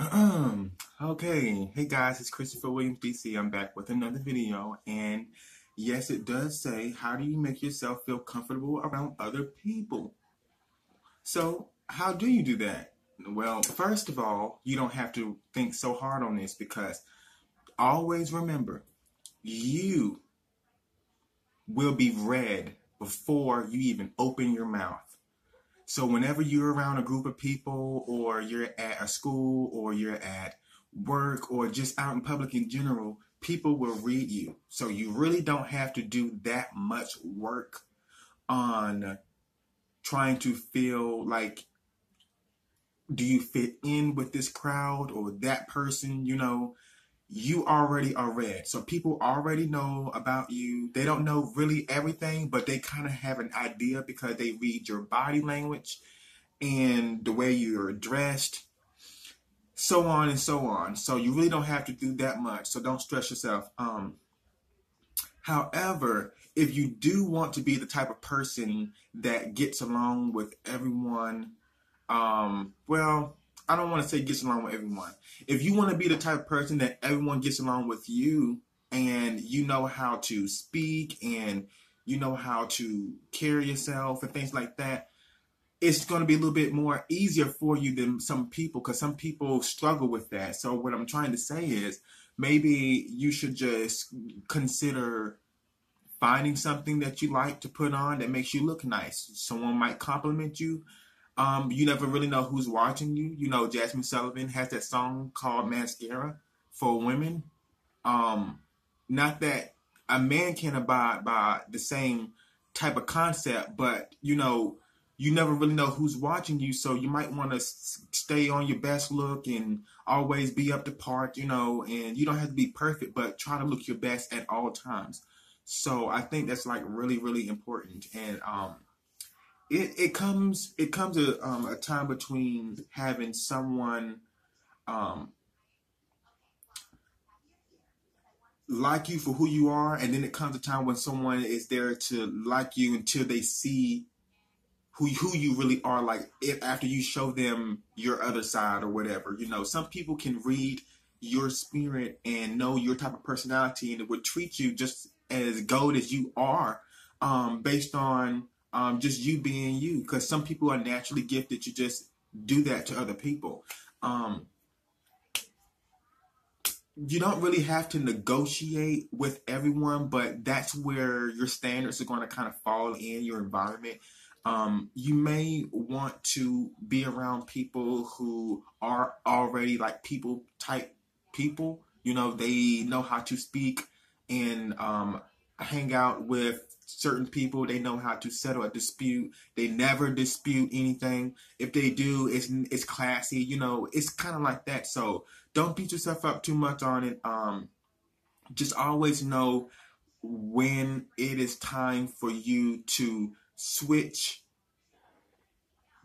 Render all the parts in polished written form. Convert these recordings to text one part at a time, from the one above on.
Okay, hey guys, it's Christopher Williams DC. I'm back with another video, and yes, it does say, how do you make yourself feel comfortable around other people? So, how do you do that? Well, first of all, you don't have to think so hard on this because always remember, you will be read before you even open your mouth. So whenever you're around a group of people, or you're at a school, or you're at work, or just out in public in general, people will read you. So you really don't have to do that much work on trying to feel like, do you fit in with this crowd or that person? You already are read. So people already know about you. They don't know really everything, but they kind of have an idea because they read your body language and the way you're dressed, so on and so on. So you really don't have to do that much. So don't stress yourself. However, if you do want to be the type of person that gets along with everyone, well, I don't want to say gets along with everyone. If you want to be the type of person that everyone gets along with you, and you know how to speak, and you know how to carry yourself and things like that, it's going to be a little bit more easier for you than some people, because some people struggle with that. So what I'm trying to say is, maybe you should just consider finding something that you like to put on that makes you look nice. Someone might compliment you. You never really know who's watching you. You know, Jasmine Sullivan has that song called Mascara for women. Um, Not that a man can abide by the same type of concept, but you never really know who's watching you, so you might want to stay on your best look and always be up to par, and you don't have to be perfect, but try to look your best at all times. So I think that's like really, really important. And it comes a time between having someone um, like you for who you are, and then it comes a time when someone is there to like you until they see who you really are, like if after you show them your other side or whatever. Some people can read your spirit and know your type of personality, and it would treat you just as gold as you are, based on just you being you, because some people are naturally gifted to just do that to other people. You don't really have to negotiate with everyone, but that's where your standards are going to kind of fall in your environment. You may want to be around people who are already like people type people. They know how to speak and hang out with certain people. They know how to settle a dispute. They never dispute anything. If they do, it's classy. It's kind of like that. So don't beat yourself up too much on it. Just always know when it is time for you to switch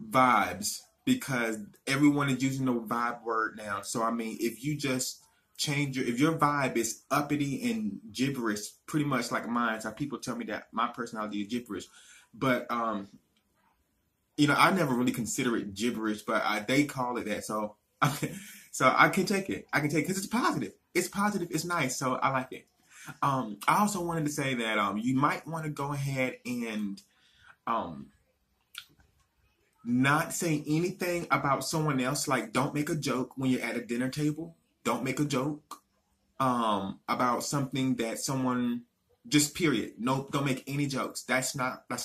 vibes, because everyone is using the vibe word now. So I mean, if you just if your vibe is uppity and gibberish, pretty much like mine. So people tell me that my personality is gibberish, but I never really consider it gibberish, but they call it that. So so I can take it. I can take it because it's positive. It's positive. It's nice. So I like it. I also wanted to say that you might want to go ahead and not say anything about someone else. Like, don't make a joke when you're at a dinner table. Don't make a joke about something that someone, just period. No, don't make any jokes. That's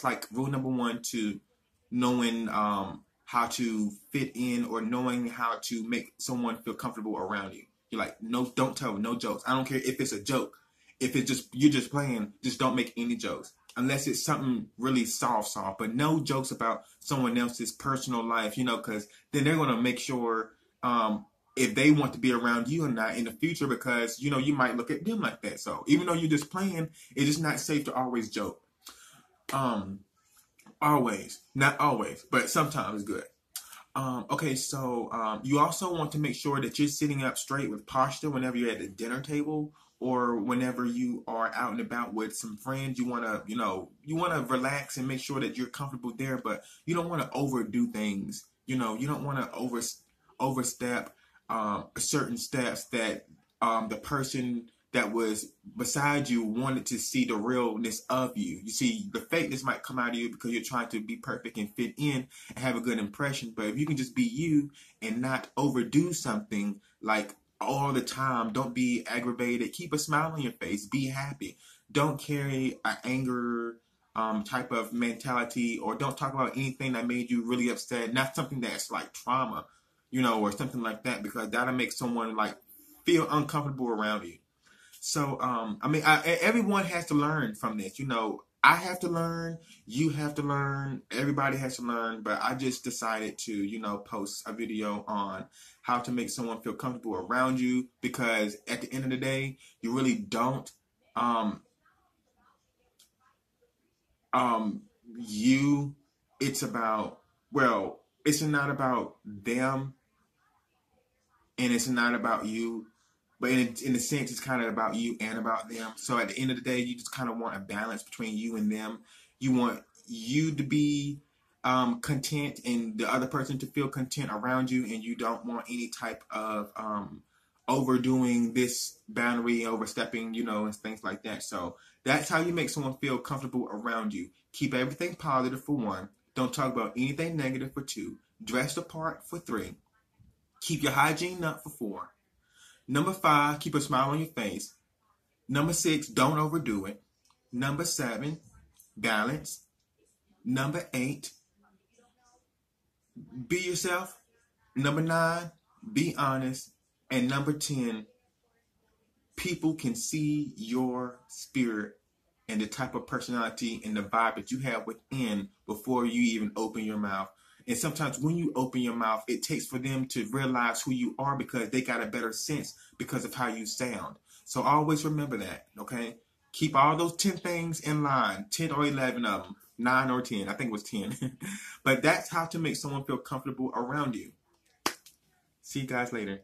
like rule number one to knowing how to fit in, or knowing how to make someone feel comfortable around you. You're like, no, don't tell, no jokes. I don't care if it's a joke. If it's just, you're just playing, just don't make any jokes. Unless it's something really soft, but no jokes about someone else's personal life, because then they're going to make sure if they want to be around you or not in the future, because, you might look at them like that. So even though you're just playing, it's just not safe to always joke. Always, not always, but sometimes good. Okay, so you also want to make sure that you're sitting up straight with posture whenever you're at the dinner table, or whenever you are out and about with some friends. You want to, you want to relax and make sure that you're comfortable there, but you don't want to overdo things. You don't want to overstep. certain steps that the person that was beside you wanted to see the realness of you. You see, the fakeness might come out of you because you're trying to be perfect and fit in and have a good impression. But if you can just be you and not overdo something like all the time, don't be aggravated. Keep a smile on your face. Be happy. Don't carry an anger type of mentality, or don't talk about anything that made you really upset. Not something that's like trauma, or something like that, because that'll make someone like feel uncomfortable around you. So, everyone has to learn from this. I have to learn, you have to learn, everybody has to learn, but I just decided to, post a video on how to make someone feel comfortable around you, because at the end of the day, you really don't, it's not about them, and it's not about you. But in a sense, it's kind of about you and about them. So at the end of the day, you just kind of want a balance between you and them. You want you to be content and the other person to feel content around you. And you don't want any type of overdoing this boundary, overstepping, and things like that. So that's how you make someone feel comfortable around you. Keep everything positive for 1. Don't talk about anything negative for 2. Dress the part for 3. Keep your hygiene up for 4. Number 5, keep a smile on your face. Number 6, don't overdo it. Number 7, balance. Number 8, be yourself. Number 9, be honest. And number 10, people can see your spirit and the type of personality and the vibe that you have within before you even open your mouth. And sometimes when you open your mouth, it takes for them to realize who you are, because they got a better sense because of how you sound. So always remember that, okay? Keep all those 10 things in line, 10 or 11 of them, 9 or 10. I think it was 10. But that's how to make someone feel comfortable around you. See you guys later.